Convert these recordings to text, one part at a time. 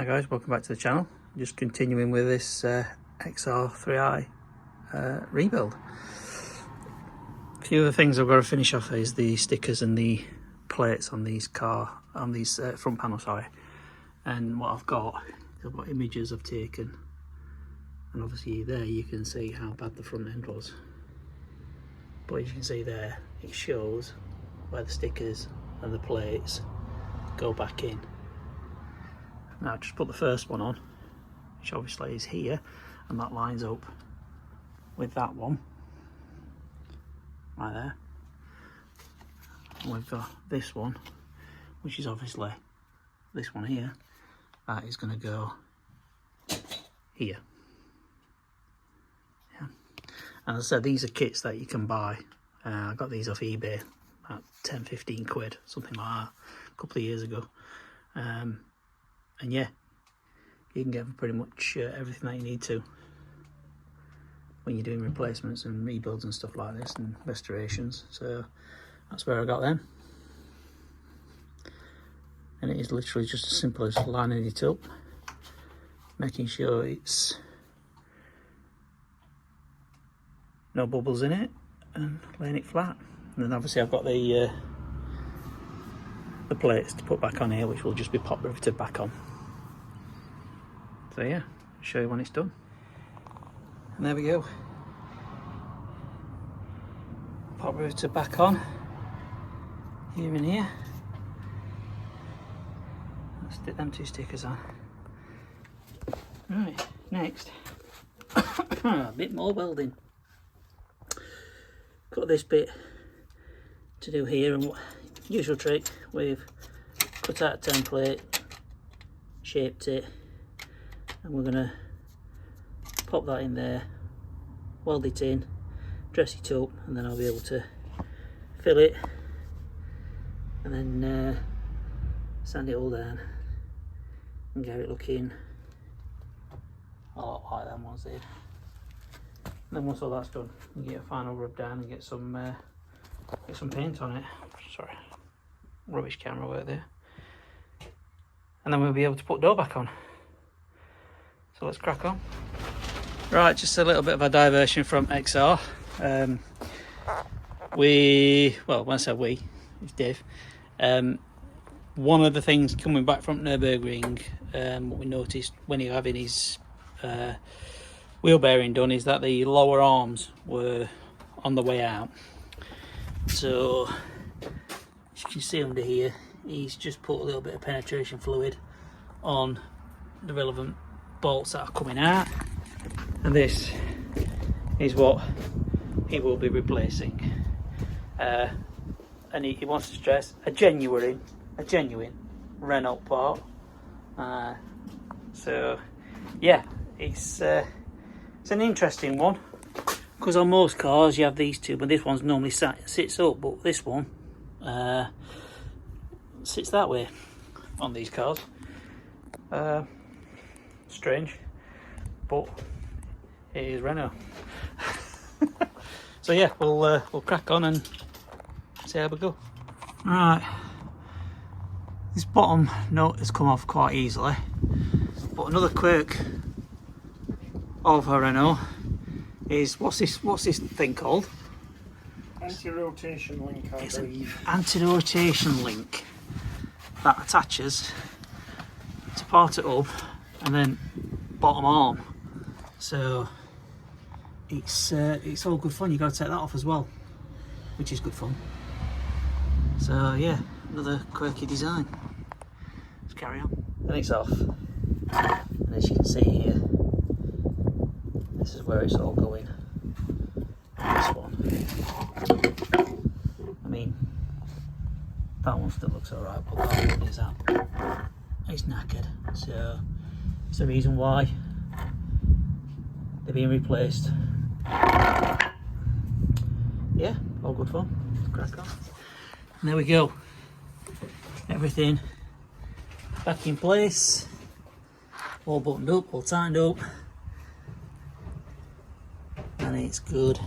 guys, welcome back to the channel. Just continuing with this XR3i rebuild. A few of the things I've got to finish off is the stickers and the plates on these front panels, sorry. And what I've got images I've taken, and obviously there you can see how bad the front end was. But as you can see there, it shows where the stickers and the plates go back in. Now just put the first one on, which obviously is here, and that lines up with that one right there. And we've got this one, which is obviously this one here, that is going to go here. Yeah. And as I said, these are kits that you can buy. I got these off eBay at 10-15 quid, something like that, a couple of years ago. And yeah, you can get pretty much everything that you need to when you're doing replacements and rebuilds and stuff like this, and restorations. So that's where I got them. And it is literally just as simple as lining it up, making sure it's no bubbles in it, and laying it flat. And then obviously I've got the plates to put back on here, which will just be pop riveted back on. So yeah, I'll show you when it's done. And there we go. Pop riveted back on here and here. Let's stick them two stickers on. Right, next a bit more welding. Got this bit to do here, and what usual trick, we've cut out a template, shaped it, and we're gonna pop that in there, weld it in, dress it up, and then I'll be able to fill it and then sand it all down and get it looking a lot like them ones did. And then once all that's done, you get a final rub down and get some paint on it. Sorry, rubbish camera work there. And then we'll be able to put door back on. So let's crack on. Right, just a little bit of a diversion from XR. Well, when I say we, it's Dave. One of the things coming back from Nürburgring, what we noticed when he was having his wheel bearing done, is that the lower arms were on the way out. So as you can see under here, he's just put a little bit of penetration fluid on the relevant bolts that are coming out, and this is what he will be replacing. And he wants to stress a genuine Renault part. So yeah, it's an interesting one, because on most cars you have these two, but this one's normally sits up, but this one sits that way on these cars. Strange, but it is Renault. So yeah, we'll crack on and see how we go. Right, this bottom nut has come off quite easily, but another quirk of a Renault is what's this thing called? Anti-rotation link, I believe. Anti-rotation link that attaches to part it up and then bottom arm. So it's all good fun. You got to take that off as well, which is good fun. So yeah, another quirky design. Let's carry on. Then it's off, and as you can see here, this is where it's all going. This one, I mean, that one still looks alright, but that one is out. It's knackered, so it's the reason why they're being replaced. Yeah, all good fun. Let's crack on. And there we go. Everything back in place, all buttoned up, all tightened up, and it's good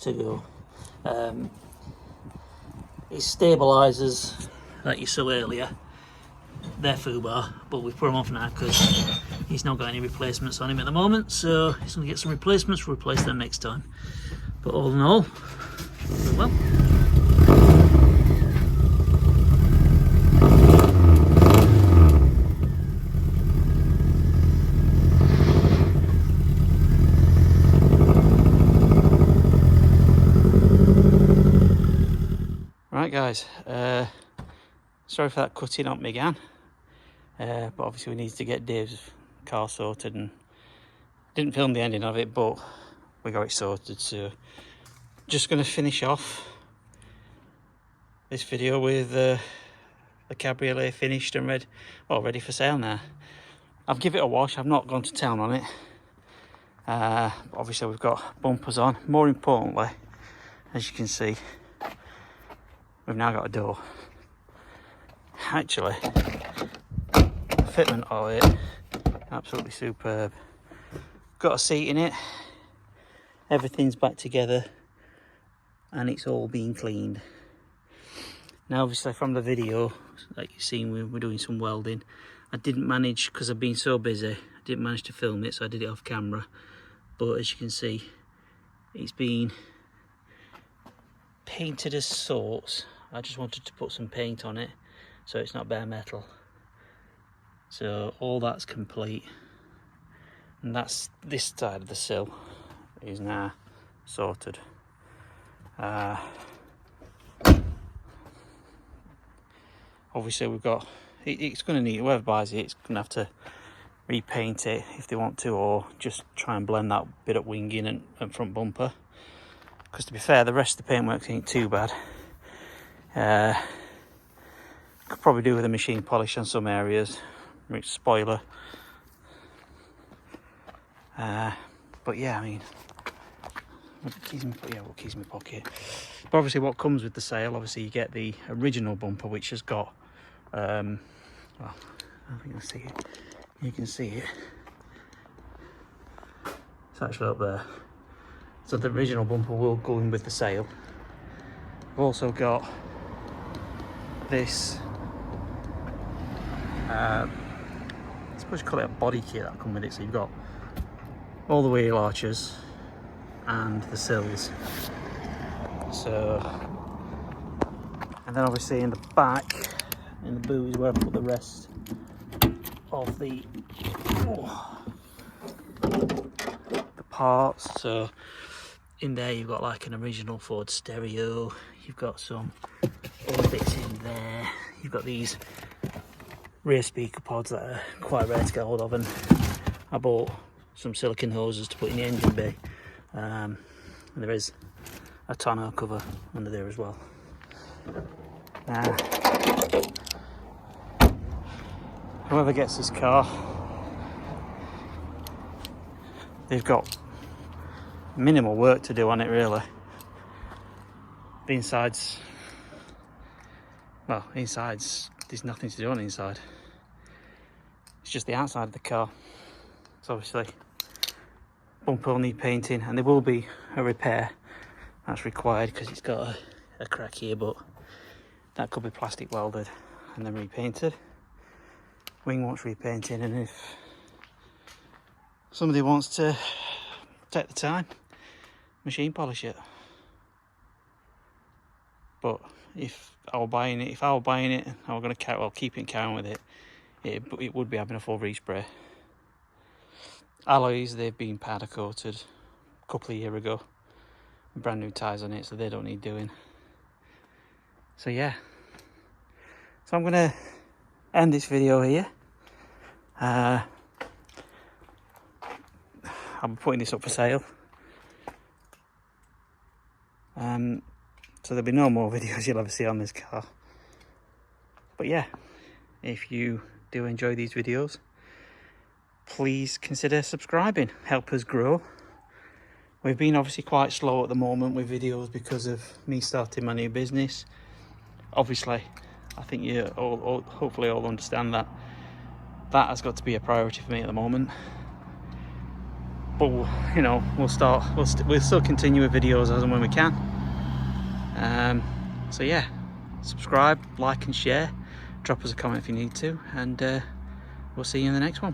to go. It stabilizers that you saw earlier their FUBAR, but we put them off now because he's not got any replacements on him at the moment, so he's going to get some replacements. We'll replace them next time. But all in all, well. Right guys, sorry for that cutting on Megan, but obviously we need to get Dave's car sorted, and didn't film the ending of it, but we got it sorted. So just going to finish off this video with the Cabriolet finished and ready for sale now. I've given it a wash, I've not gone to town on it. Obviously we've got bumpers on. More importantly, as you can see, we've now got a door. Actually, the fitment of it, absolutely superb. Got a seat in it, everything's back together, and it's all been cleaned. Now obviously from the video, like you've seen, we're doing some welding. I didn't manage, because I've been so busy, I didn't manage to film it, so I did it off camera. But as you can see, it's been painted as sorts. I just wanted to put some paint on it so it's not bare metal. So all that's complete, and that's this side of the sill is now sorted. Obviously we've got, it's going to need, whoever buys it, it's going to have to repaint it if they want to, or just try and blend that bit of winging and front bumper, because to be fair, the rest of the paintwork ain't too bad. Could probably do with a machine polish on some areas, spoiler. But yeah, I mean, keys in my pocket. But obviously what comes with the sale, obviously you get the original bumper, which has got, well, I think you'll see it. You can see it. It's actually up there. So the original bumper will go in with the sale. We've also got this, I suppose you call it a body kit that come with it. So you've got all the wheel arches and the sills. So, and then obviously in the back, in the boot, is where I put the rest of the parts. So in there you've got like an original Ford stereo, you've got some other bits in there, you've got these rear speaker pods that are quite rare to get hold of, and I bought some silicone hoses to put in the engine bay, and there is a tonneau cover under there as well. Whoever gets this car, they've got minimal work to do on it really. The inside's, well, inside's, there's nothing to do on the inside. It's just the outside of the car. So obviously bumper will need painting, and there will be a repair that's required because it's got a crack here, but that could be plastic welded and then repainted. Wing wants repainting, and if somebody wants to take the time, machine polish it. But if I were buying it, I were going to keep it carrying with it, it would be having a full respray. Alloys, they've been powder coated a couple of years ago, brand new tyres on it, so they don't need doing. So yeah, so I'm going to end this video here. I'm putting this up for sale, so there'll be no more videos you'll ever see on this car. But yeah, if you do enjoy these videos, please consider subscribing, help us grow. We've been obviously quite slow at the moment with videos because of me starting my new business. Obviously, I think you all hopefully all understand that has got to be a priority for me at the moment. But you know, we'll still continue with videos as and when we can. So yeah, subscribe, like and share. Drop drop us a comment if you need to, and we'll see you in the next one.